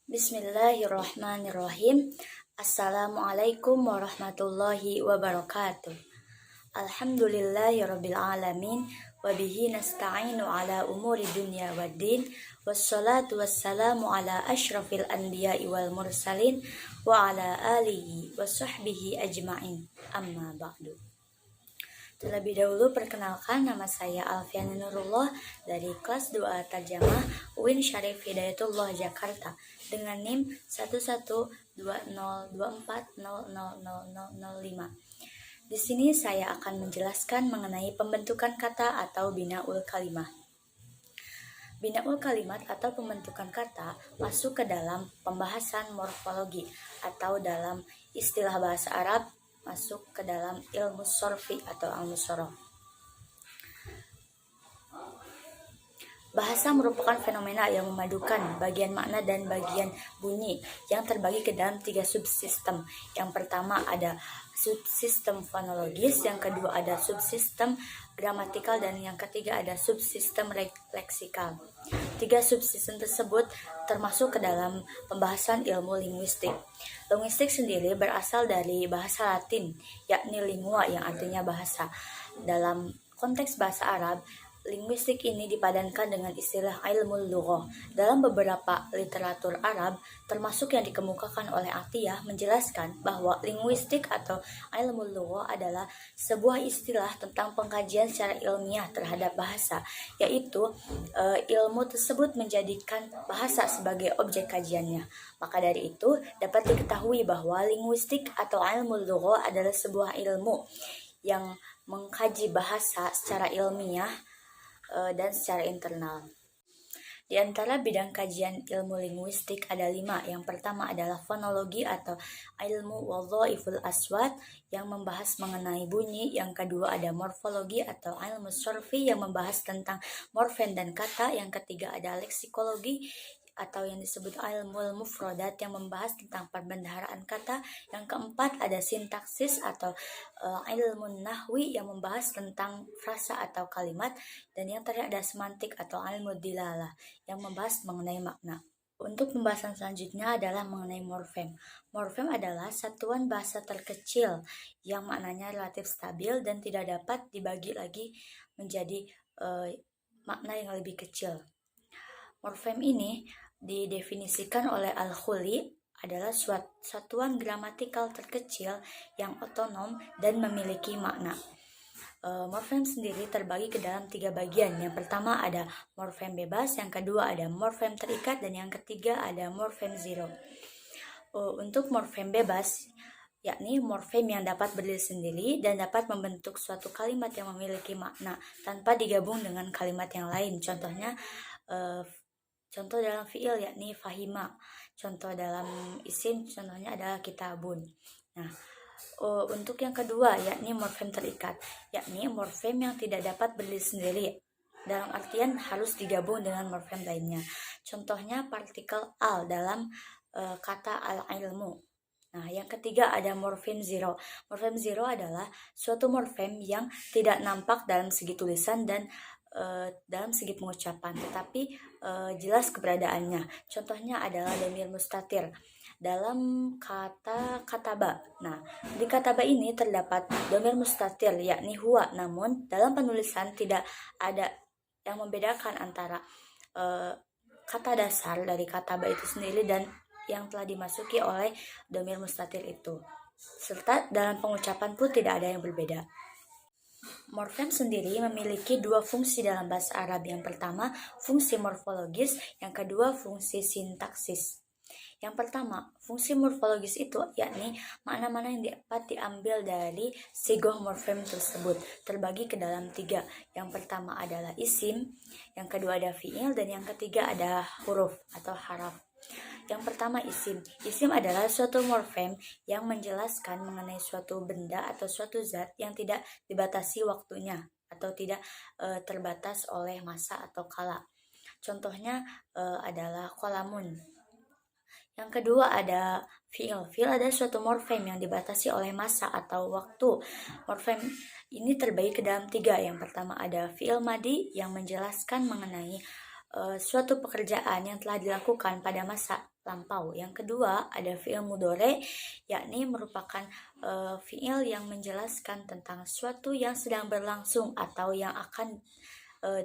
Bismillahirrahmanirrahim. Assalamualaikum warahmatullahi wabarakatuh. Alhamdulillahirabbil alamin wa bihi nasta'inu ala umuri dunya waddin wassalatu wassalamu ala asyrafil anbiya'i wal mursalin wa ala alihi wa sahbihi ajma'in. Amma ba'du. Terlebih dahulu perkenalkan, nama saya Alfian Nurullah dari kelas 2 Tarjamah UIN Syarif Hidayatullah Jakarta dengan NIM 112024000005. Di sini saya akan menjelaskan mengenai pembentukan kata atau binaul kalimah. Binaul kalimat atau pembentukan kata masuk ke dalam pembahasan morfologi atau dalam istilah bahasa Arab masuk ke dalam ilmu sorfi atau al-musorof. Bahasa merupakan fenomena yang memadukan bagian makna dan bagian bunyi yang terbagi ke dalam 3 subsistem. Yang pertama ada subsistem fonologis, yang kedua ada subsistem gramatikal, dan yang ketiga ada subsistem leksikal. 3 subsistem tersebut termasuk ke dalam pembahasan ilmu linguistik. Linguistik sendiri berasal dari bahasa Latin, yakni lingua yang artinya bahasa. Dalam konteks bahasa Arab, linguistik ini dipadankan dengan istilah ilmu lughah. Dalam beberapa literatur Arab, termasuk yang dikemukakan oleh Atiyah, menjelaskan bahwa linguistik atau ilmu lughah adalah sebuah istilah tentang pengkajian secara ilmiah terhadap bahasa, yaitu ilmu tersebut menjadikan bahasa sebagai objek kajiannya. Maka dari itu, dapat diketahui bahwa linguistik atau ilmu lughah adalah sebuah ilmu yang mengkaji bahasa secara ilmiah dan secara internal. Di antara bidang kajian ilmu linguistik ada 5. Yang pertama adalah fonologi atau ilmu wadhaiful aswat yang membahas mengenai bunyi. Yang kedua ada morfologi atau ilmu sorfi yang membahas tentang morfem dan kata. Yang ketiga ada leksikologi atau yang disebut ilmu mufradat yang membahas tentang perbendaharaan kata. Yang keempat ada sintaksis atau ilmu nahwi yang membahas tentang frasa atau kalimat. Dan yang terakhir ada semantik atau ilmu dilalah yang membahas mengenai makna. Untuk pembahasan selanjutnya adalah mengenai morfem. Morfem adalah satuan bahasa terkecil yang maknanya relatif stabil dan tidak dapat dibagi lagi menjadi makna yang lebih kecil. Morfem ini didefinisikan oleh Al-Khuli adalah satuan gramatikal terkecil yang otonom dan memiliki makna. Morfem sendiri terbagi ke dalam 3 bagian. Yang pertama ada morfem bebas, yang kedua ada morfem terikat, dan yang ketiga ada morfem zero. Untuk morfem bebas, yakni morfem yang dapat berdiri sendiri dan dapat membentuk suatu kalimat yang memiliki makna tanpa digabung dengan kalimat yang lain. Contoh dalam fiil yakni fahima. Contoh dalam isim contohnya adalah kitabun. Nah, untuk yang kedua yakni morfem terikat, yakni morfem yang tidak dapat berdiri sendiri dalam artian harus digabung dengan morfem lainnya. Contohnya partikel al dalam kata al-ilmu. Nah, yang ketiga ada morfem zero. Morfem zero adalah suatu morfem yang tidak nampak dalam segi tulisan dan dalam segi pengucapan, tetapi jelas keberadaannya. Contohnya adalah dhamir mustatir dalam kata kataba. Nah, di kataba ini terdapat dhamir mustatir yakni huwa, namun dalam penulisan tidak ada yang membedakan antara kata dasar dari kataba itu sendiri dan yang telah dimasuki oleh dhamir mustatir itu. Serta dalam pengucapan pun tidak ada yang berbeda. Morfem sendiri memiliki 2 fungsi dalam bahasa Arab. Yang pertama, fungsi morfologis, yang kedua fungsi sintaksis. Yang pertama, fungsi morfologis itu yakni makna-makna yang dapat diambil dari sigoh morfem tersebut terbagi ke dalam 3. Yang pertama adalah isim, yang kedua ada fiil, dan yang ketiga ada huruf atau haraf. Yang pertama isim. Isim adalah suatu morfem yang menjelaskan mengenai suatu benda atau suatu zat yang tidak dibatasi waktunya atau tidak terbatas oleh masa atau kala. Contohnya adalah kolamun. Yang kedua ada fiil. Fiil adalah suatu morfem yang dibatasi oleh masa atau waktu. Morfem ini terbagi ke dalam 3. Yang pertama ada fiil madi yang menjelaskan mengenai suatu pekerjaan yang telah dilakukan pada masa lampau. Yang kedua ada fiil mudore, yakni merupakan fiil yang menjelaskan tentang suatu yang sedang berlangsung atau yang akan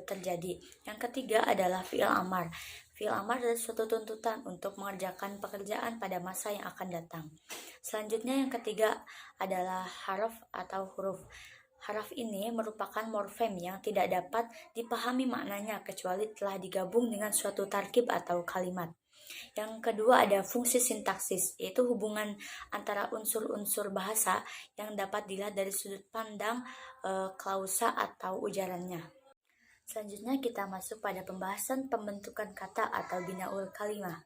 terjadi. Yang ketiga adalah fiil amar. Fiil amar adalah suatu tuntutan untuk mengerjakan pekerjaan pada masa yang akan datang. Selanjutnya yang ketiga adalah haraf atau huruf. Haraf ini merupakan morfem yang tidak dapat dipahami maknanya kecuali telah digabung dengan suatu tarkib atau kalimat. Yang kedua ada fungsi sintaksis, yaitu hubungan antara unsur-unsur bahasa yang dapat dilihat dari sudut pandang klausa atau ujarannya. Selanjutnya kita masuk pada pembahasan pembentukan kata atau binaul kalimah.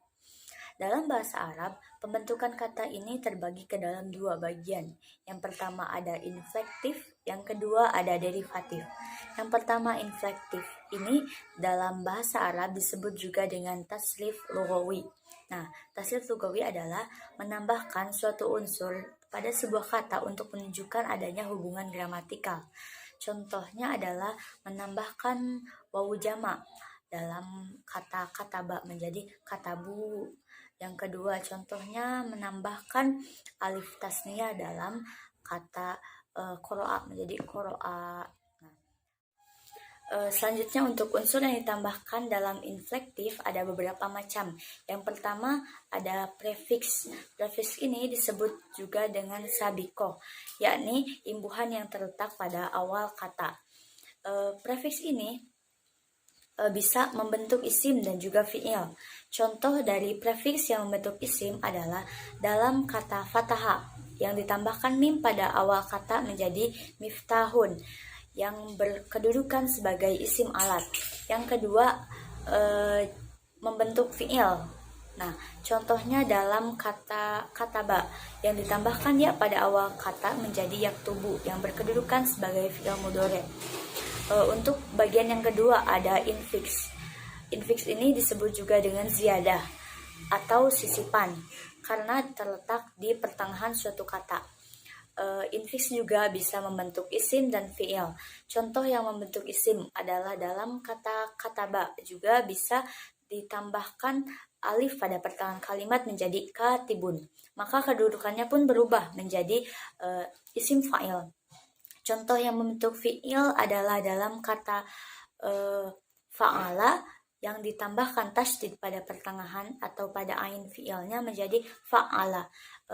Dalam bahasa Arab, pembentukan kata ini terbagi ke dalam 2 bagian. Yang pertama ada inflektif, yang kedua ada derivatif. Yang pertama inflektif ini dalam bahasa Arab disebut juga dengan tasrif lughawi. Nah, tasrif lughawi adalah menambahkan suatu unsur pada sebuah kata untuk menunjukkan adanya hubungan gramatikal. Contohnya adalah menambahkan wawu jama dalam kata kataba menjadi katabu. Yang kedua contohnya menambahkan alif tasniyah dalam kata qoro'a menjadi qoro'a. Selanjutnya untuk unsur yang ditambahkan dalam inflektif ada beberapa macam. Yang pertama ada prefiks. Prefiks ini disebut juga dengan sabiko, yakni imbuhan yang terletak pada awal kata. Prefiks ini bisa membentuk isim dan juga fiil. Contoh dari prefiks yang membentuk isim adalah dalam kata fataha yang ditambahkan mim pada awal kata menjadi miftahun yang berkedudukan sebagai isim alat. Yang kedua membentuk fiil. Nah, contohnya dalam kata kataba yang ditambahkan ya pada awal kata menjadi yaktubu yang berkedudukan sebagai fiil mudhari. Untuk bagian yang kedua ada infiks. Infiks ini disebut juga dengan ziyadah atau sisipan karena terletak di pertengahan suatu kata. Infiks juga bisa membentuk isim dan fiil. Contoh yang membentuk isim adalah dalam kata kataba juga bisa ditambahkan alif pada pertengahan kalimat menjadi katibun. Maka kedudukannya pun berubah menjadi isim fa'il. Contoh yang membentuk fiil adalah dalam kata fa'ala yang ditambahkan tasydid pada pertengahan atau pada ain fiilnya menjadi fa'ala.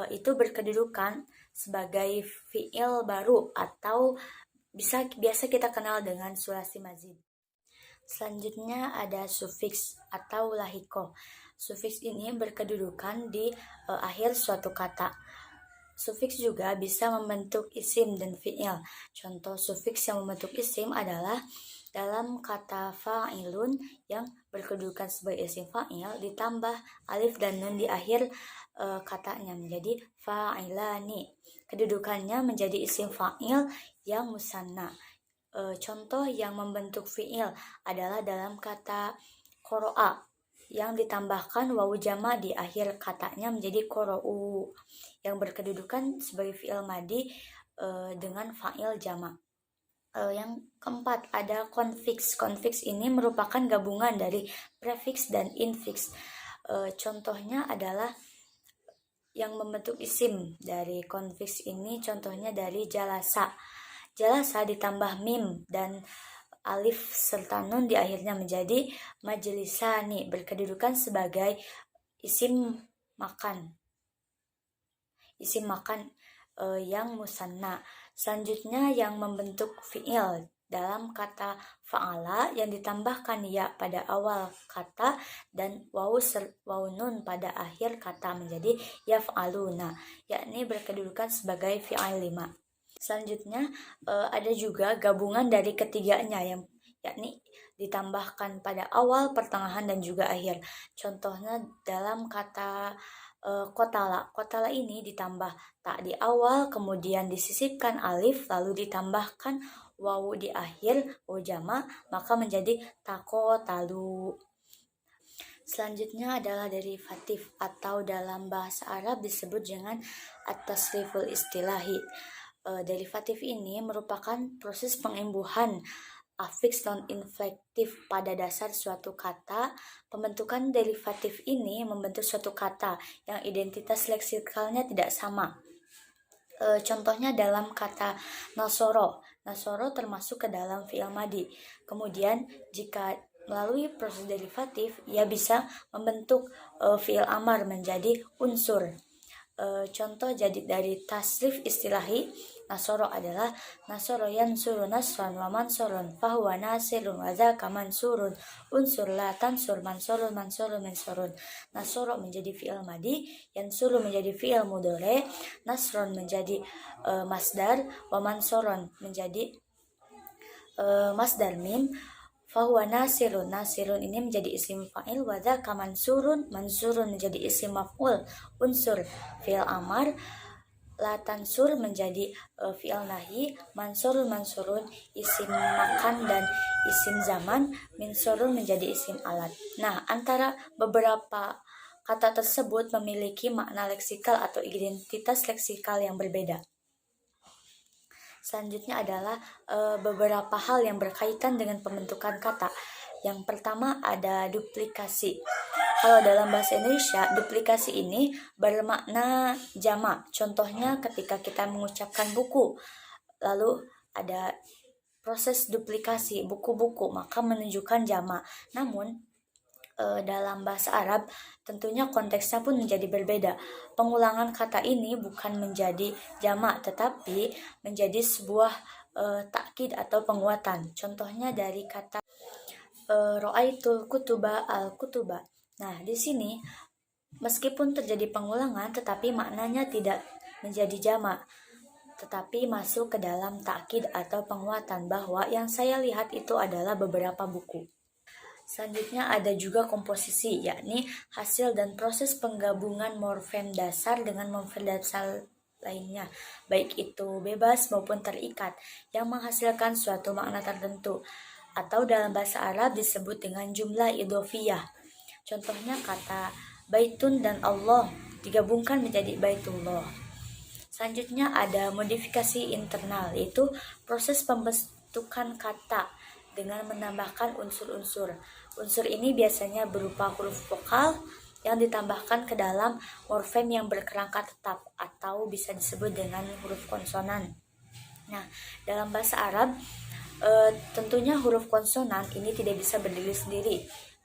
Itu berkedudukan sebagai fiil baru atau biasa kita kenal dengan sulasi mazid. Selanjutnya ada sufiks atau lahiko. Sufiks ini berkedudukan di akhir suatu kata. Sufiks juga bisa membentuk isim dan fiil. Contoh sufiks yang membentuk isim adalah dalam kata fa'ilun yang berkedudukan sebagai isim fa'il ditambah alif dan nun di akhir katanya menjadi fa'ilani. Kedudukannya menjadi isim fa'il yang musanna. Contoh yang membentuk fiil adalah dalam kata qoro'a yang ditambahkan wawu jama di akhir katanya menjadi qoro'u yang berkedudukan sebagai fiil madi dengan fa'il jama. Yang keempat ada konfiks. Konfiks ini merupakan gabungan dari prefiks dan infiks. Contohnya adalah yang membentuk isim dari konfiks ini contohnya dari jalasa. Jalasa ditambah mim dan alif serta nun di akhirnya menjadi majlisani berkedudukan sebagai isim makan. Isim makan yang musanna. Selanjutnya yang membentuk fiil dalam kata fa'ala yang ditambahkan ya pada awal kata dan wawu nun pada akhir kata menjadi yaf'aluna, yakni berkedudukan sebagai fi'il 5. Selanjutnya ada juga gabungan dari ketiganya yang yakni ditambahkan pada awal, pertengahan dan juga akhir. Contohnya dalam kata kotala. Kotala ini ditambah tak di awal, kemudian disisipkan alif, lalu ditambahkan wawu di akhir, wawu jama, maka menjadi takotalu. Selanjutnya adalah derivatif atau dalam bahasa Arab disebut dengan at-tasriful istilahi. Derivatif ini merupakan proses pengimbuhan afiks non-inflektif pada dasar suatu kata. Pembentukan derivatif ini membentuk suatu kata yang identitas leksikalnya tidak sama. Contohnya dalam kata nasoro. Nasoro termasuk ke dalam fi'il madi. Kemudian jika melalui proses derivatif, ia bisa membentuk fi'il amar menjadi unsur. Contoh jadi dari tasrif istilahi, nasoro adalah nasoro yansuru nasran wa mansurun fahuwa nasirun wa dzaka mansurun unsur la tansur mansurun mansurun mansurun. Nasoro menjadi fi'il madi, yansuru menjadi fi'il mudhari, nasron menjadi masdar, wa mansurun menjadi masdar mim, fahuwa nasirun. Nasirun ini menjadi isim fa'il, wa dzaka mansurun. Mansurun menjadi isim maf'ul, unsur fi'il amar. La tansur menjadi fi'il nahi. Mansurun mansurun isim makan dan isim zaman. Minsurun menjadi isim alat. Nah, antara beberapa kata tersebut memiliki makna leksikal atau identitas leksikal yang berbeda. Selanjutnya adalah beberapa hal yang berkaitan dengan pembentukan kata. Yang pertama ada duplikasi. Kalau dalam bahasa Indonesia, duplikasi ini bermakna jamak. Contohnya ketika kita mengucapkan buku, lalu ada proses duplikasi buku-buku, maka menunjukkan jamak. Namun dalam bahasa Arab tentunya konteksnya pun menjadi berbeda. Pengulangan kata ini bukan menjadi jamak tetapi menjadi sebuah takkid atau penguatan. Contohnya dari kata ra'aitul kutuba al-kutuba. Nah, di sini meskipun terjadi pengulangan tetapi maknanya tidak menjadi jamak, tetapi masuk ke dalam takkid atau penguatan bahwa yang saya lihat itu adalah beberapa buku. Selanjutnya ada juga komposisi, yakni hasil dan proses penggabungan morfem dasar dengan morfem dasar lainnya, baik itu bebas maupun terikat, yang menghasilkan suatu makna tertentu, atau dalam bahasa Arab disebut dengan jumlah idhofiyah. Contohnya kata baitun dan Allah digabungkan menjadi baitullah. Selanjutnya ada modifikasi internal, yaitu proses pembentukan kata dengan menambahkan unsur-unsur. Unsur ini biasanya berupa huruf vokal yang ditambahkan ke dalam morfem yang berkerangka tetap atau bisa disebut dengan huruf konsonan. Nah, dalam bahasa Arab tentunya huruf konsonan ini tidak bisa berdiri sendiri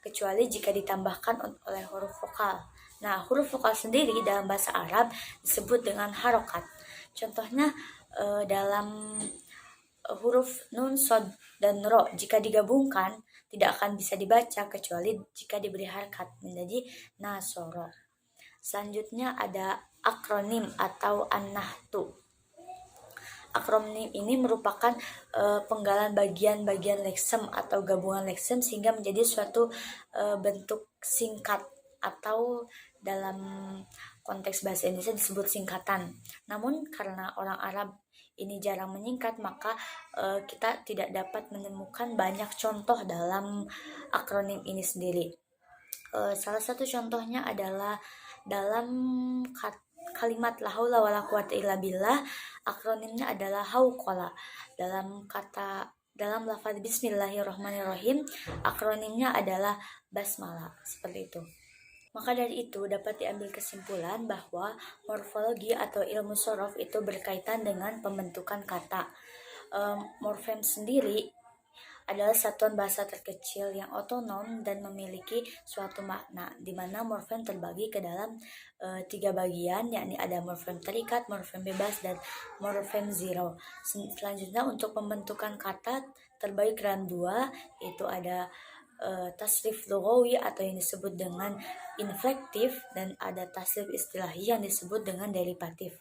kecuali jika ditambahkan oleh huruf vokal. Nah, huruf vokal sendiri dalam bahasa Arab disebut dengan harokat. Contohnya dalam huruf nun, sod, dan ro jika digabungkan tidak akan bisa dibaca kecuali jika diberi harkat menjadi nasoro. Selanjutnya ada akronim atau an-nahtu. Akronim ini merupakan penggalan bagian-bagian leksem atau gabungan leksem sehingga menjadi suatu bentuk singkat atau dalam konteks bahasa Indonesia disebut singkatan. Namun karena orang Arab ini jarang menyingkat, maka kita tidak dapat menemukan banyak contoh dalam akronim ini sendiri. Salah satu contohnya adalah dalam kalimat la haula wala quwata illa billah, akronimnya adalah hauqala. Dalam lafaz bismillahirrahmanirrahim, akronimnya adalah basmalah, seperti itu. Maka dari itu dapat diambil kesimpulan bahwa morfologi atau ilmu sorof itu berkaitan dengan pembentukan kata. Morfem sendiri adalah satuan bahasa terkecil yang otonom dan memiliki suatu makna, di mana morfem terbagi ke dalam 3 bagian, yakni ada morfem terikat, morfem bebas, dan morfem zero. Selanjutnya untuk pembentukan kata terbagi ke dalam 2, yaitu ada tasrif lughawi atau yang disebut dengan inflektif, dan ada tasrif istilahi yang disebut dengan derivatif.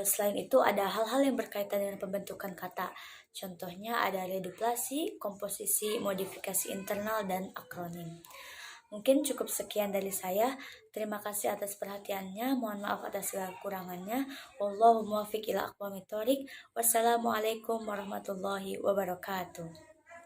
Selain itu ada hal-hal yang berkaitan dengan pembentukan kata. Contohnya ada reduplasi, komposisi, modifikasi internal, dan akronim. Mungkin cukup sekian dari saya. Terima kasih atas perhatiannya. Mohon maaf atas segala kekurangannya. Wallahu muwaffiq ila aqwamit thoriq. Wassalamualaikum warahmatullahi wabarakatuh.